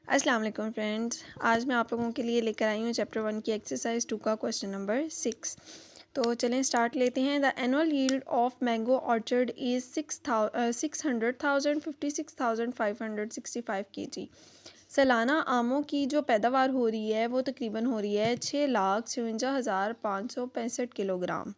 अस्सलाम वालेकुम फ्रेंड्स, आज मैं आप लोगों के लिए लेकर आई हूँ चैप्टर 1 की एक्सरसाइज 2 का क्वेश्चन नंबर 6। तो चलें स्टार्ट लेते हैं। The annual yield of mango orchard is 600,000 56,565 kg। सालाना आमों की जो पैदावार हो रही है वो तकरीबन हो रही है 6,57,565 kilogram.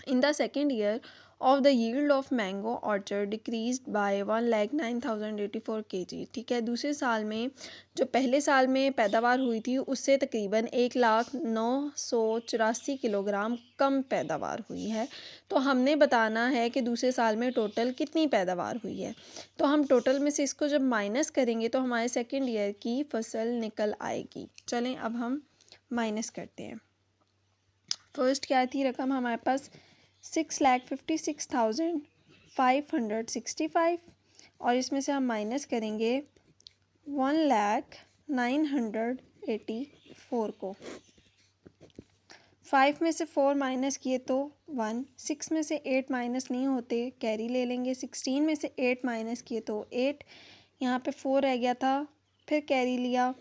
In the second year of the yield of mango orchard decreased by 1,09,084 kg। ठीक है, दूसरे साल में जो पहले साल में पैदावार हुई थी उससे तकरीबन 1,09,84 किलोग्राम कम पैदावार हुई है। तो हमने बताना है कि दूसरे साल में टोटल कितनी पैदावार हुई है। तो हम टोटल में से इसको जब माइनस करेंगे तो हमारे सेकेंड ईयर की फसल निकल आएगी। चलें अब हम माइनस करते हैं। फर्स्ट क्या थी रकम हमारे पास 6,56,565 और इसमें से हम माइनस करेंगे 1,09,84 को। 5 में से 4 माइनस किए तो 1, 6 में से 8 माइनस नहीं होते, कैरी ले लेंगे। 16 में से 8 माइनस किए तो 8, यहाँ पे 4 रह गया था, फिर कैरी लिया।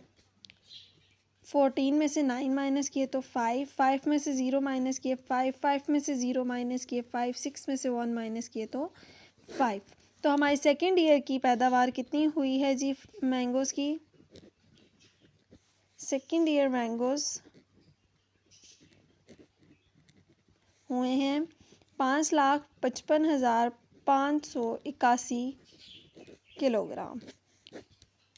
14 में से 9 माइनस किए तो 5, 5 में से 0 माइनस किए 5, 5 में से 0 माइनस किए 5, 6 में से 1 माइनस किए तो 5। तो हमारी सेकेंड ईयर की पैदावार कितनी हुई है जी मैंगोज़ की? सेकेंड ईयर मैंगोज़ हुए हैं 5,55,581 किलोग्राम।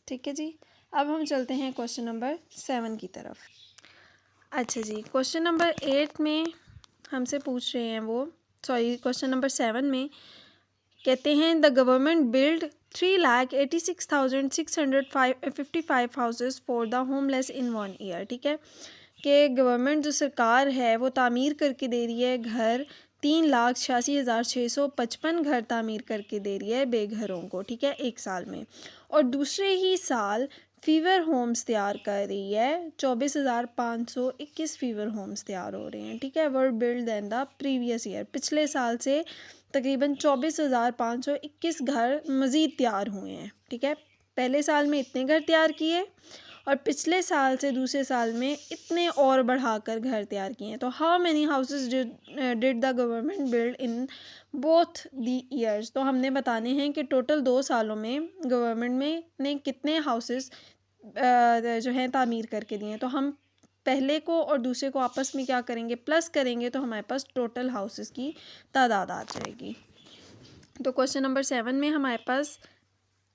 ठीक है जी, अब हम चलते हैं क्वेश्चन नंबर 7 की तरफ। अच्छा जी, क्वेश्चन नंबर 8 में हमसे पूछ रहे हैं क्वेश्चन नंबर 7 में कहते हैं the government build 3,86,655 houses for the homeless in 1 year. ठीक है, कि गवर्नमेंट जो सरकार है वो तामीर करके दे रही है घर, 3,86,655 घर तामीर करके दे रही है बेघरों को। ठीक है, एक साल में। और दूसरे ही साल फीवर होम्स तैयार कर रही है, 24,521 फीवर होम्स तैयार हो रहे हैं। ठीक है, were build than the previous year, पिछले साल से तकरीबन 24,521 घर मज़ीद तैयार हुए हैं। ठीक है, पहले साल में इतने घर तैयार किए और पिछले साल से दूसरे साल में इतने और बढ़ाकर घर तैयार किए हैं। तो how many houses did the government build in both the years. तो हमने बताने हैं कि टोटल 2 सालों में गवर्नमेंट ने कितने हाउसेस जो हैं तामीर करके दिए हैं। तो हम पहले को और दूसरे को आपस में क्या करेंगे, प्लस करेंगे, तो हमारे पास टोटल हाउसेस की तादाद आ जाएगी। तो क्वेश्चन नंबर 7 में हमारे पास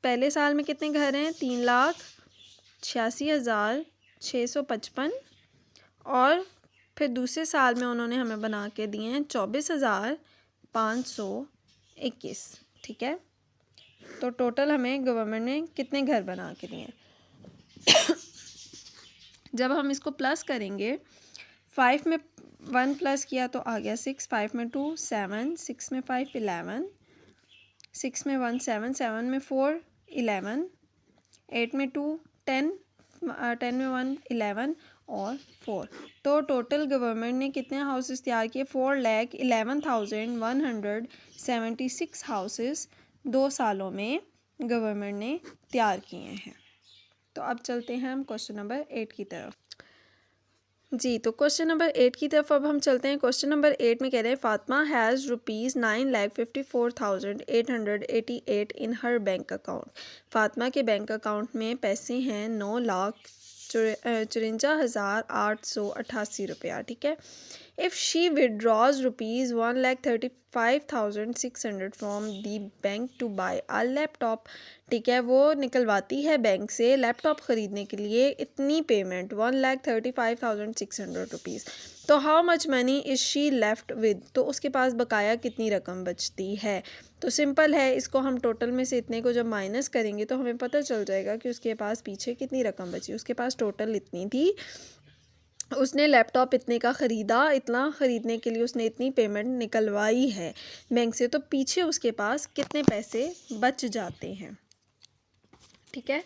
पहले साल में कितने घर हैं, 3,86,655 और फिर दूसरे साल में उन्होंने हमें बना के दिए हैं 24,521। ठीक है, तो टोटल हमें गवर्नमेंट ने कितने घर बना के दिए हैं। जब हम इसको प्लस करेंगे, 5 में 1 प्लस किया तो आ गया 6, 5 में 2 7, 6 में 5 11, 6 में 1 7, 7 में 4 11, 8 में 2 10, 10 में 1 11 और 4। तो टोटल गवर्नमेंट ने कितने हाउसेस तैयार किए, 4,11,176 हाउसेस 2 सालों में गवर्नमेंट ने तैयार किए हैं। तो अब चलते हैं हम क्वेश्चन नंबर 8 की तरफ। जी, तो क्वेश्चन नंबर 8 की तरफ अब हम चलते हैं। क्वेश्चन नंबर 8 में कह रहे हैं Fatima has ₹9,54,888 in her bank account. Fatima के बैंक अकाउंट में पैसे हैं 9,54,888 रुपया। ठीक है, if she withdraws ₹1,35,600 from the bank to buy a laptop. ठीक है, वो निकलवाती है बैंक से लैपटॉप ख़रीदने के लिए इतनी पेमेंट, 1,35,600 रुपीज़। तो how much money is she left with, तो उसके पास बकाया कितनी रकम बचती है। तो सिंपल है, इसको हम टोटल में से इतने को जब माइनस करेंगे तो हमें पता चल जाएगा कि उसके पास पीछे कितनी रकम बची। उसके पास टोटल इतनी थी, उसने लैपटॉप इतने का ख़रीदा, इतना ख़रीदने के लिए उसने इतनी पेमेंट निकलवाई है बैंक से, तो पीछे उसके पास कितने पैसे बच जाते हैं। ठीक है,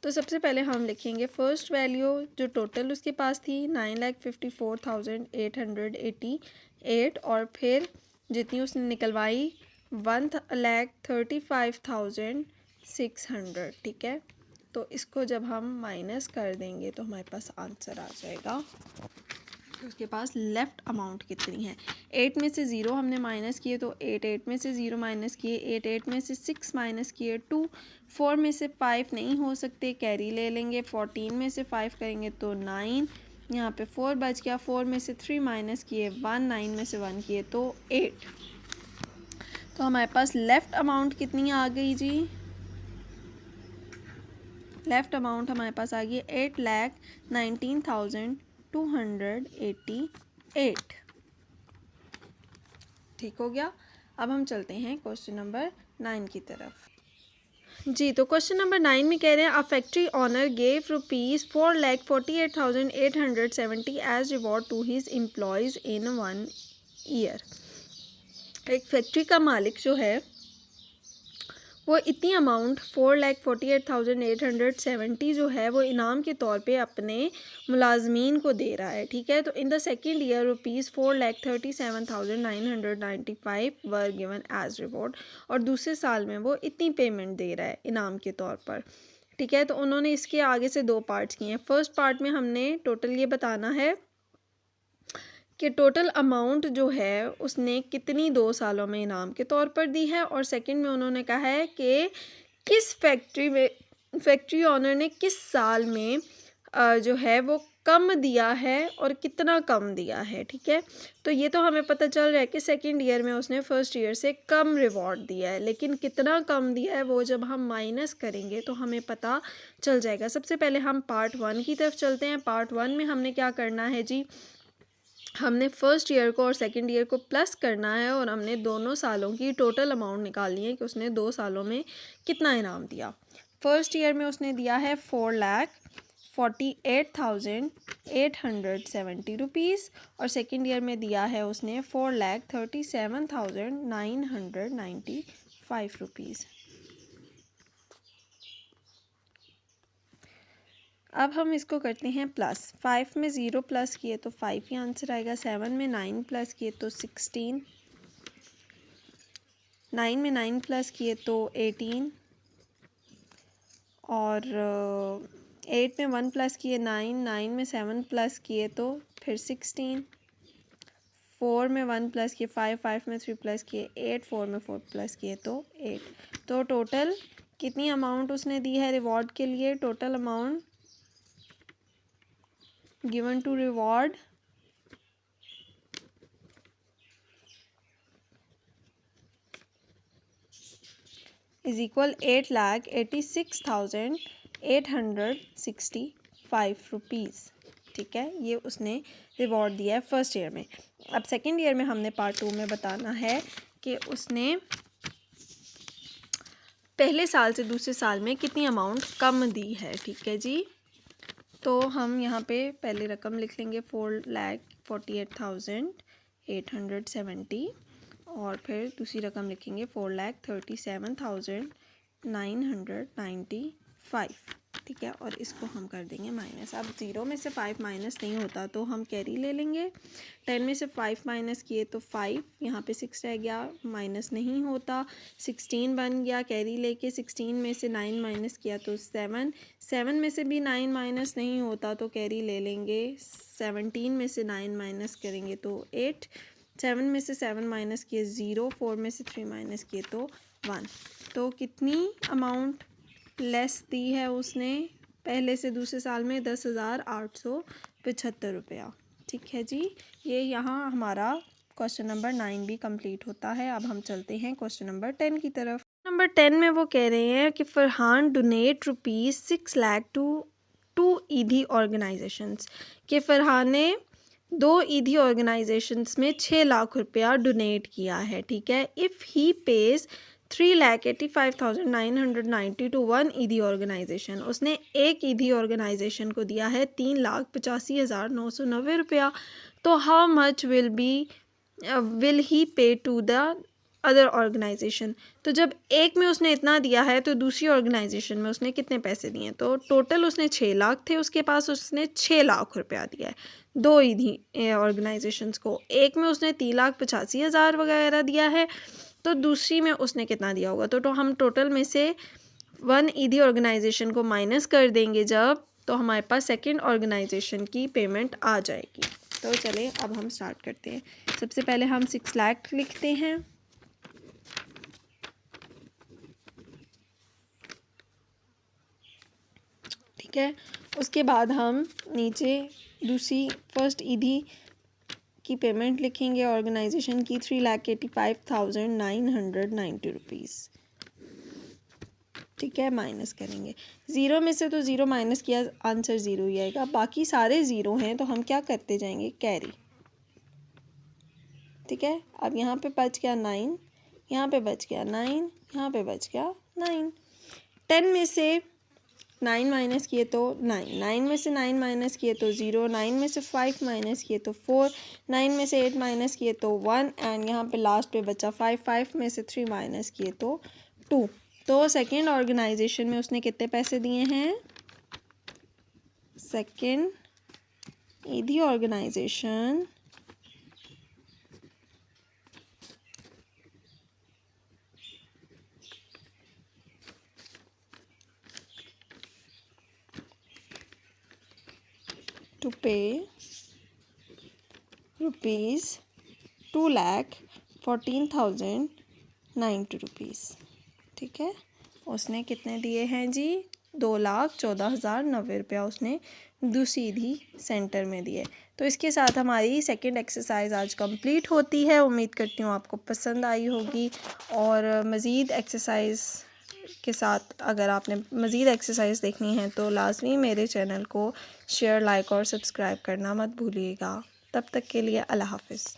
तो सबसे पहले हम लिखेंगे फर्स्ट वैल्यू जो टोटल उसके पास थी 9,54,888 और फिर जितनी उसने निकलवाई 1,35,600। ठीक है, तो इसको जब हम माइनस कर देंगे तो हमारे पास आंसर आ जाएगा। उसके पास लेफ़्ट अमाउंट कितनी है। 8 में से 0 हमने माइनस किए तो 8, 8 में से 0 माइनस किए 8, 8 में से 6 माइनस किए 2, 4 में से 5 नहीं हो सकते, कैरी ले लेंगे। 14 में से 5 करेंगे तो 9, यहाँ पे 4 बच गया। 4 में से 3 माइनस किए 1, 9 में से 1 किए तो 8। तो हमारे पास लेफ़्ट अमाउंट कितनी आ गई जी। लेफ़्ट अमाउंट हमारे पास आ गई 8,19,288। ठीक हो गया। अब हम चलते हैं क्वेश्चन नंबर 9 की तरफ। जी, तो क्वेश्चन नंबर 9 में कह रहे हैं a factory owner gave ₹4,48,870 as reward to his employees in 1 year. एक फैक्ट्री का मालिक जो है वो इतनी अमाउंट 4,48,870 जो है वो इनाम के तौर पे अपने मुलाजमीन को दे रहा है। ठीक है, तो in the second year ₹4,37,995 were given as reward, और दूसरे साल में वो इतनी पेमेंट दे रहा है इनाम के तौर पर। ठीक है, तो उन्होंने इसके आगे से 2 पार्ट्स किए हैं। फर्स्ट पार्ट में हमने टोटल ये बताना है कि टोटल अमाउंट जो है उसने कितनी 2 सालों में इनाम के तौर पर दी है, और सेकंड में उन्होंने कहा है कि किस फैक्ट्री ओनर ने किस साल में जो है वो कम दिया है और कितना कम दिया है। ठीक है, तो ये तो हमें पता चल रहा है कि सेकंड ईयर में उसने फर्स्ट ईयर से कम रिवॉर्ड दिया है, लेकिन कितना कम दिया है वो जब हम माइनस करेंगे तो हमें पता चल जाएगा। सबसे पहले हम पार्ट 1 की तरफ चलते हैं। पार्ट 1 में हमने क्या करना है जी, हमने फर्स्ट ईयर को और सेकंड ईयर को प्लस करना है, और हमने दोनों सालों की टोटल अमाउंट निकालनी है कि उसने 2 सालों में कितना इनाम दिया। फर्स्ट ईयर में उसने दिया है 4,48,870 रुपीज़, और सेकंड ईयर में दिया है उसने 4,37,995 रुपीज़। अब हम इसको करते हैं प्लस। 5 में 0 प्लस किए तो 5 ही आंसर आएगा। 7 में 9 प्लस किए तो 16, 9 में 9 प्लस किए तो 18, और 8 में 1 प्लस किए 9, 9 में 7 प्लस किए तो फिर 16, 4 में 1 प्लस किए 5, 5 में 3 प्लस किए 8, 4 में 4 प्लस किए तो 8। तो टोटल कितनी अमाउंट उसने दी है रिवॉर्ड के लिए। Total amount given to reward is equal 8,86,865 rupees. ठीक है, ये उसने रिवॉर्ड दिया है फर्स्ट ईयर में। अब सेकंड ईयर में हमने पार्ट 2 में बताना है कि उसने पहले साल से दूसरे साल में कितनी अमाउंट कम दी है। ठीक है जी, तो हम यहाँ पे पहले रकम लिख लेंगे 4,48,870, और फिर दूसरी रकम लिखेंगे 4,37,995। ठीक है, और इसको हम कर देंगे माइनस। अब 0 में से 5 माइनस नहीं होता तो हम कैरी ले लेंगे। 10 में से 5 माइनस किए तो 5, यहाँ पे 6 रह गया, माइनस नहीं होता। 16 बन गया, कैरी लेके 16 में से 9 माइनस किया तो 7, 7 में से भी 9 माइनस नहीं होता तो कैरी ले लेंगे। 17 में से 9 माइनस करेंगे तो 8, 7 में से 7 माइनस किए 0, 4 में से 3 माइनस किए तो 1। तो कितनी अमाउंट लेस दी है उसने पहले से दूसरे साल में, 10,875 रुपया। ठीक है जी, ये यहाँ हमारा क्वेश्चन नंबर 9 भी कंप्लीट होता है। अब हम चलते हैं क्वेश्चन नंबर 10 की तरफ। नंबर 10 में वो कह रहे हैं कि फरहान डोनेट ₹6 लाख टू ईदी ऑर्गेनाइजेशंस, कि फरहान ने 2 ईदी ऑर्गेनाइजेशंस में 6 लाख रुपया डोनेट किया है। ठीक है, इफ़ ही पेज 3,85,990 टू 1 ईदी ऑर्गेनाइजेशन, उसने एक ईदी ऑर्गेनाइजेशन को दिया है 3,85,990 रुपया, तो हाउ मच विल ही पे टू द अदर ऑर्गेनाइजेशन। तो जब एक में उसने इतना दिया है तो दूसरी ऑर्गेनाइजेशन में उसने कितने पैसे दिए हैं। तो टोटल उसने 6 लाख थे उसके पास, उसने 6 लाख रुपया दिया है 2 ईदी ऑर्गेनाइजेशंस को। एक में उसने 3,85,000 वगैरह दिया है, तो दूसरी में उसने कितना दिया होगा। तो हम टोटल में से वन ईदी ऑर्गेनाइजेशन को माइनस कर देंगे जब, तो हमारे पास सेकंड ऑर्गेनाइजेशन की पेमेंट आ जाएगी। तो चले अब हम स्टार्ट करते हैं। सबसे पहले हम 6 लाख लिखते हैं। ठीक है, उसके बाद हम नीचे दूसरी फर्स्ट ईदी की पेमेंट लिखेंगे ऑर्गेनाइजेशन की 3,85,990 रुपीज़। ठीक है, माइनस करेंगे। ज़ीरो में से तो ज़ीरो माइनस किया, आंसर ज़ीरो ही आएगा। बाकी सारे ज़ीरो हैं तो हम क्या करते जाएंगे, कैरी। ठीक है, अब यहाँ पे बच गया 9, यहाँ पे बच गया 9, यहाँ पे बच गया 9। 10 में से 9 माइनस किए तो 9, 9 में से 9 माइनस किए तो 0, 9 में से 5 माइनस किए तो 4, 9 में से 8 माइनस किए तो 1 एंड यहाँ पे लास्ट पे बचा 5, 5 में से 3 माइनस किए तो 2। तो सेकेंड ऑर्गेनाइजेशन में उसने कितने पैसे दिए हैं, सेकेंड ईदी organization to pay rupees 2,14,090 rupees. ठीक है, उसने कितने दिए हैं जी, 2,14,090 रुपया उसने दूसरी ईदी सेंटर में दिए। तो इसके साथ हमारी सेकंड एक्सरसाइज आज कंप्लीट होती है। उम्मीद करती हूँ आपको पसंद आई होगी, और मज़ीद एक्सरसाइज के साथ अगर आपने मज़ीद एक्सरसाइज देखनी है तो लाजमी मेरे चैनल को शेयर, लाइक और सब्सक्राइब करना मत भूलिएगा। तब तक के लिए अल्लाह हाफ़िज़।